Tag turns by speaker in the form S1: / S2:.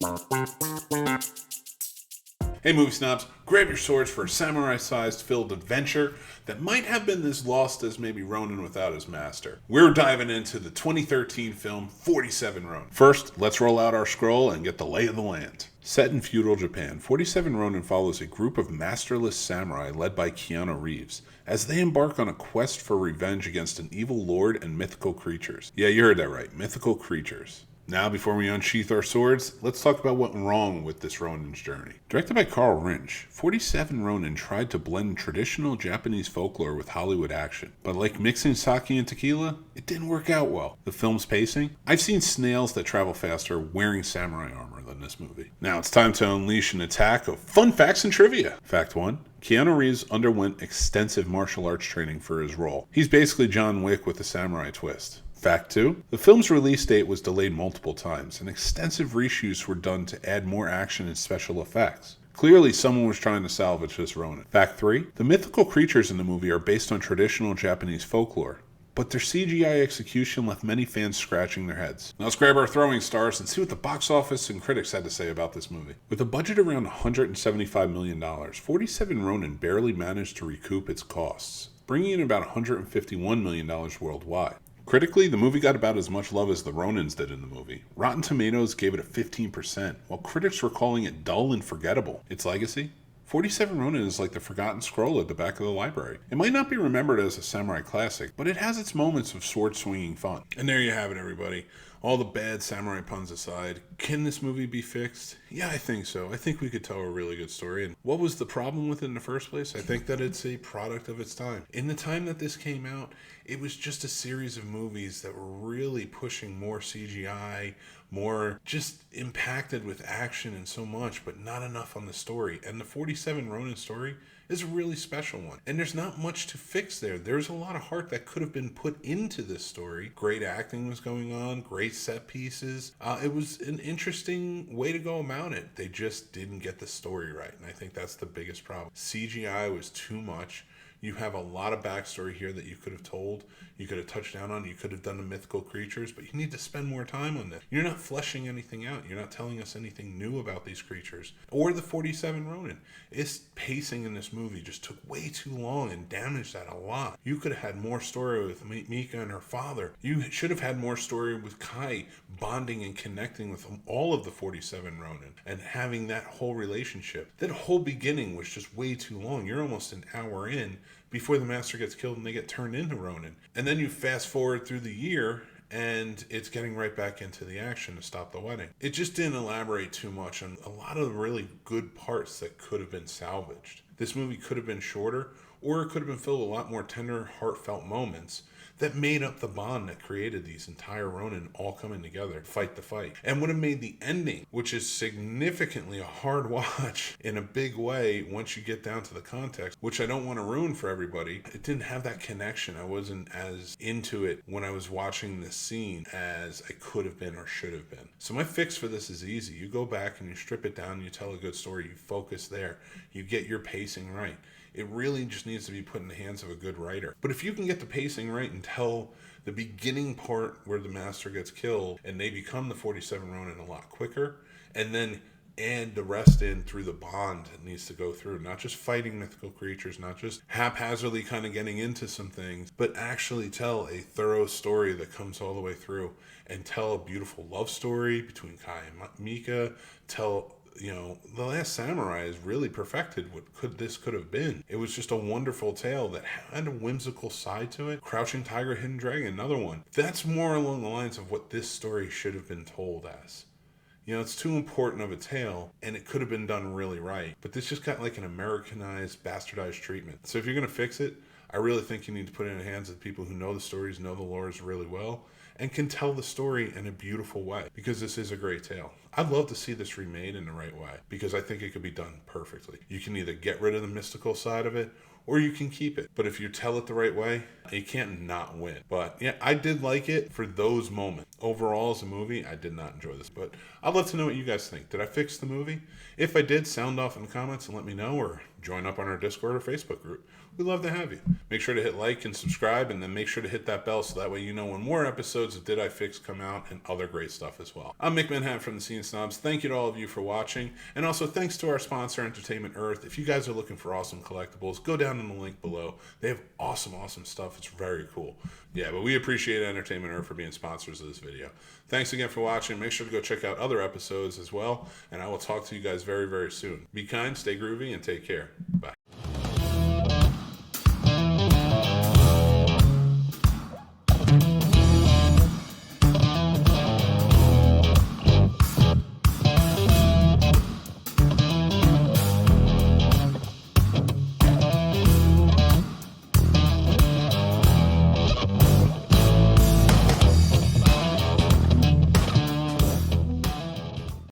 S1: Hey movie snobs, grab your swords for a samurai-sized filled adventure that might have been as lost as maybe Ronin without his master. We're diving into the 2013 film 47 Ronin. First, let's roll out our scroll and get the lay of the land. Set in feudal Japan, 47 Ronin follows a group of masterless samurai led by Keanu Reeves as they embark on a quest for revenge against an evil lord and mythical creatures. Yeah, you heard that right, mythical creatures. Now, before we unsheath our swords, let's talk about what went wrong with this Ronin's journey. Directed by Carl Rinch, 47 Ronin tried to blend traditional Japanese folklore with Hollywood action. But like mixing sake and tequila, it didn't work out well. The film's pacing? I've seen snails that travel faster wearing samurai armor than this movie. Now it's time to unleash an attack of fun facts and trivia. Fact 1. Keanu Reeves underwent extensive martial arts training for his role. He's basically John Wick with a samurai twist. Fact 2. The film's release date was delayed multiple times, and extensive reshoots were done to add more action and special effects. Clearly, someone was trying to salvage this Ronin. Fact 3. The mythical creatures in the movie are based on traditional Japanese folklore, but their CGI execution left many fans scratching their heads. Now let's grab our throwing stars and see what the box office and critics had to say about this movie. With a budget around $175 million, 47 Ronin barely managed to recoup its costs, bringing in about $151 million worldwide. Critically, the movie got about as much love as the Ronins did in the movie. Rotten Tomatoes gave it a 15%, while critics were calling it dull and forgettable. Its legacy? 47 Ronin is like the forgotten scroll at the back of the library. It might not be remembered as a samurai classic, but it has its moments of sword-swinging fun. And there you have it, everybody. All the bad samurai puns aside, can this movie be fixed? Yeah, I think so. I think we could tell a really good story. And what was the problem with it in the first place? I think that it's a product of its time. In the time that this came out, it was just a series of movies that were really pushing more CGI, more just impacted with action and so much, but not enough on the story. And the 47 Ronin story is a really special one. And there's not much to fix there. There's a lot of heart that could have been put into this story. Great acting was going on, great set pieces. It was an interesting way to go about it. They just didn't get the story right. And I think that's the biggest problem. CGI was too much. You have a lot of backstory here that you could have told. You could have touched down on. You could have done the mythical creatures, but you need to spend more time on this. You're not fleshing anything out. You're not telling us anything new about these creatures. Or the 47 Ronin. Its pacing in this movie just took way too long and damaged that a lot. You could have had more story with Mika and her father. You should have had more story with Kai bonding and connecting with all of the 47 Ronin and having that whole relationship. That whole beginning was just way too long. You're almost an hour in before the master gets killed and they get turned into Ronin. And then you fast forward through the year and it's getting right back into the action to stop the wedding. It just didn't elaborate too much on a lot of the really good parts that could have been salvaged. This movie could have been shorter, or it could have been filled with a lot more tender, heartfelt moments that made up the bond that created these entire Ronin all coming together to fight the fight. And would have made the ending, which is significantly a hard watch in a big way once you get down to the context, which I don't want to ruin for everybody. It didn't have that connection. I wasn't as into it when I was watching this scene as I could have been or should have been. So my fix for this is easy. You go back and you strip it down, you tell a good story, you focus there, you get your pacing right. It really just needs to be put in the hands of a good writer. But if you can get the pacing right and tell the beginning part where the master gets killed and they become the 47 Ronin a lot quicker, and then add the rest in through the bond that needs to go through, not just fighting mythical creatures, not just haphazardly kind of getting into some things, but actually tell a thorough story that comes all the way through and tell a beautiful love story between Kai and Mika, tell The Last Samurai is really perfected what this could have been. It was just a wonderful tale that had a whimsical side to it. Crouching Tiger, Hidden Dragon, another one. That's more along the lines of what this story should have been told as. It's too important of a tale, and it could have been done really right. But this just got like an Americanized, bastardized treatment. So if you're going to fix it, I really think you need to put it in the hands of people who know the stories, know the lores really well, and can tell the story in a beautiful way, because this is a great tale. I'd love to see this remade in the right way, because I think it could be done perfectly. You can either get rid of the mystical side of it, or you can keep it. But if you tell it the right way, you can't not win. But yeah, I did like it for those moments. Overall, as a movie, I did not enjoy this. But I'd love to know what you guys think. Did I fix the movie? If I did, sound off in the comments and let me know, or join up on our Discord or Facebook group. We'd love to have you. Make sure to hit like and subscribe, and then make sure to hit that bell so that way you know when more episodes of Did I Fix come out, and other great stuff as well. I'm Mick Manhattan from The Scene Snobs. Thank you to all of you for watching, and also thanks to our sponsor, Entertainment Earth. If you guys are looking for awesome collectibles, go down in the link below. They have awesome stuff. It's very cool. Yeah, but we appreciate Entertainment Earth for being sponsors of this video. Thanks again for watching. Make sure to go check out other episodes as well, and I will talk to you guys very, very soon. Be kind, stay groovy, and take care. Bye.